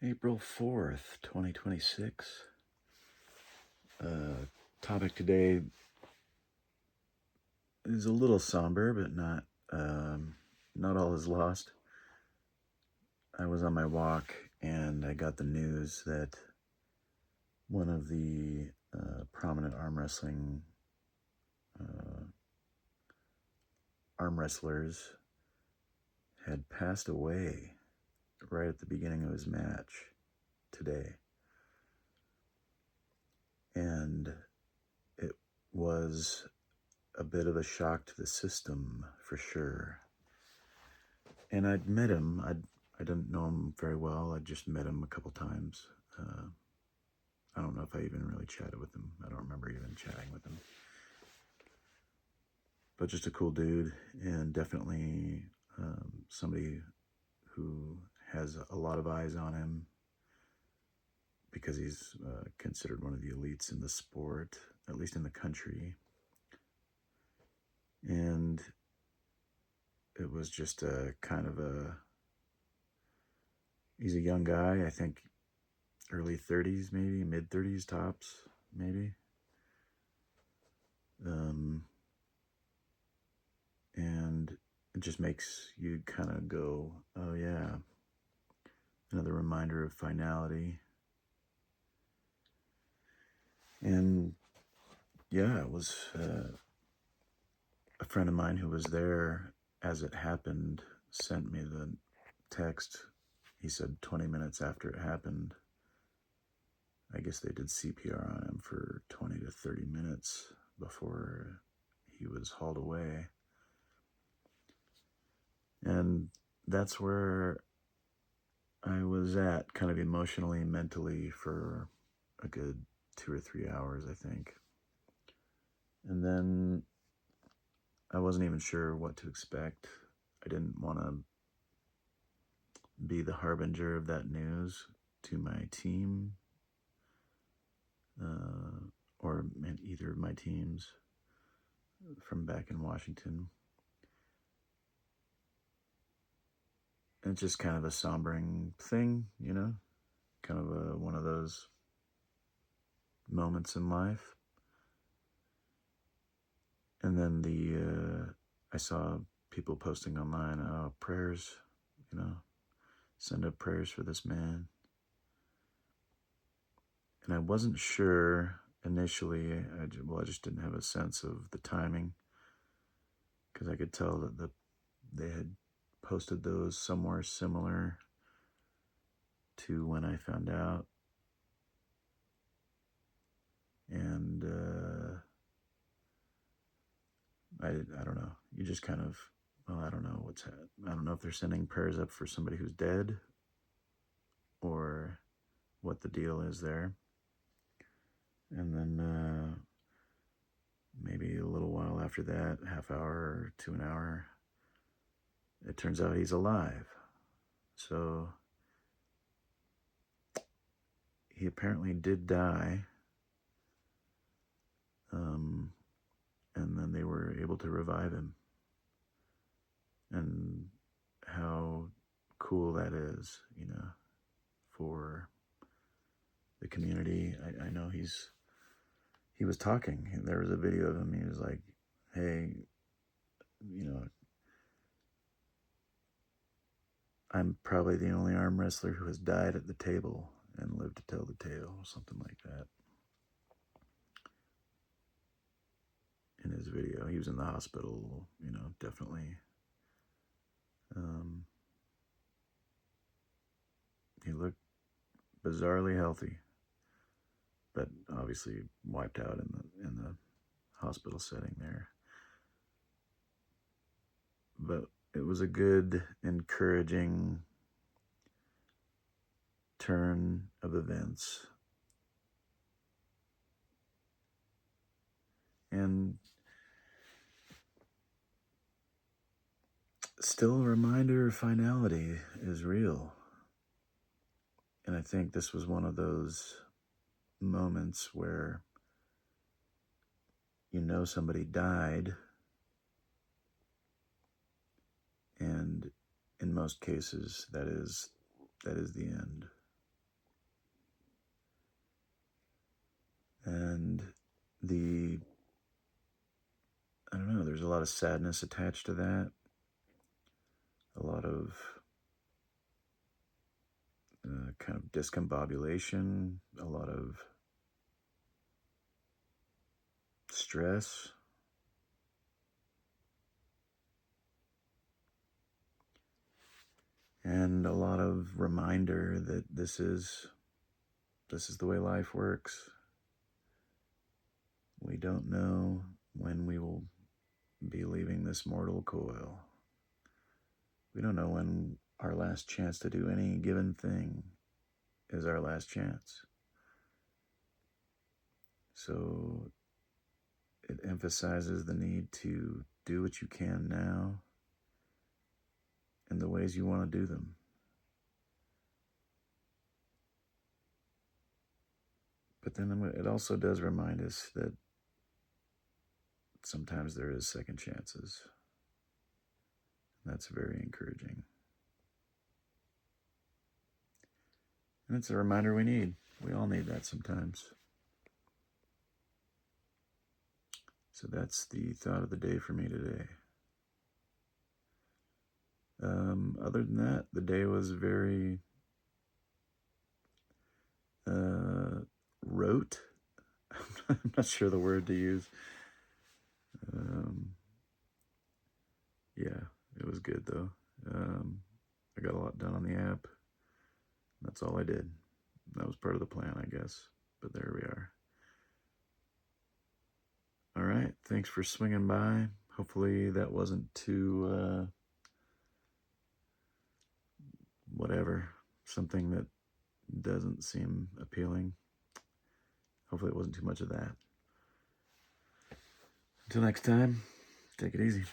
April 4th, 2026. Topic today is a little somber, but not all is lost. I was on my walk and I got the news that one of the prominent arm wrestlers had passed away right at the beginning of his match today. And it was a bit of a shock to the system for sure. And I'd met him. I didn't know him very well. I just met him a couple times. I don't know if I even really chatted with him. I don't remember even chatting with him. But just a cool dude, and definitely somebody who has a lot of eyes on him because he's considered one of the elites in the sport, at least in the country. And it was just a kind of he's a young guy, I think early 30s, maybe mid 30s tops, maybe. And it just makes you kind of go, oh yeah, another reminder of finality. And yeah, it was a friend of mine who was there as it happened sent me the text. He said 20 minutes after it happened. I guess they did CPR on him for 20 to 30 minutes before he was hauled away. And that's where I was at, kind of emotionally, mentally, for a good 2 or 3 hours, I think. And then I wasn't even sure what to expect. I didn't want to be the harbinger of that news to my team, or either of my teams from back in Washington. And it's just kind of a sombering thing, you know, kind of one of those moments in life. And then I saw people posting online, oh, prayers, you know, send up prayers for this man. And I wasn't sure initially. I just didn't have a sense of the timing, because I could tell that they had posted those somewhere similar to when I found out. And I don't know. You just kind of, well, I don't know I don't know if they're sending prayers up for somebody who's dead or what the deal is there. And then maybe a little while after that, half hour to an hour, it turns out he's alive. So he apparently did die. And then they were able to revive him. And how cool that is, you know, for the community. I know he was talking. There was a video of him. He was like, hey, you know, I'm probably the only arm wrestler who has died at the table and lived to tell the tale, something like that. In his video, he was in the hospital, you know, definitely. He looked bizarrely healthy, but obviously wiped out in the hospital setting there. But it was a good, encouraging turn of events. And still a reminder of finality is real. And I think this was one of those moments where you know somebody died, and in most cases that is the end. And I don't know, there's a lot of sadness attached to that, a lot of kind of discombobulation, a lot of stress. And a lot of reminder that this is the way life works. We don't know when we will be leaving this mortal coil. We don't know when our last chance to do any given thing is our last chance. So it emphasizes the need to do what you can now in the ways you want to do them. But then it also does remind us that sometimes there is second chances. That's very encouraging. And it's a reminder we need. We all need that sometimes. So that's the thought of the day for me today. Other than that, the day was very rote. I'm not sure the word to use. Yeah, it was good though. I got a lot done on the app. That's all I did. That was part of the plan, I guess. But there we are. All right. Thanks for swinging by. Hopefully that wasn't too, whatever, something that doesn't seem appealing. Hopefully it wasn't too much of that. Until next time, take it easy.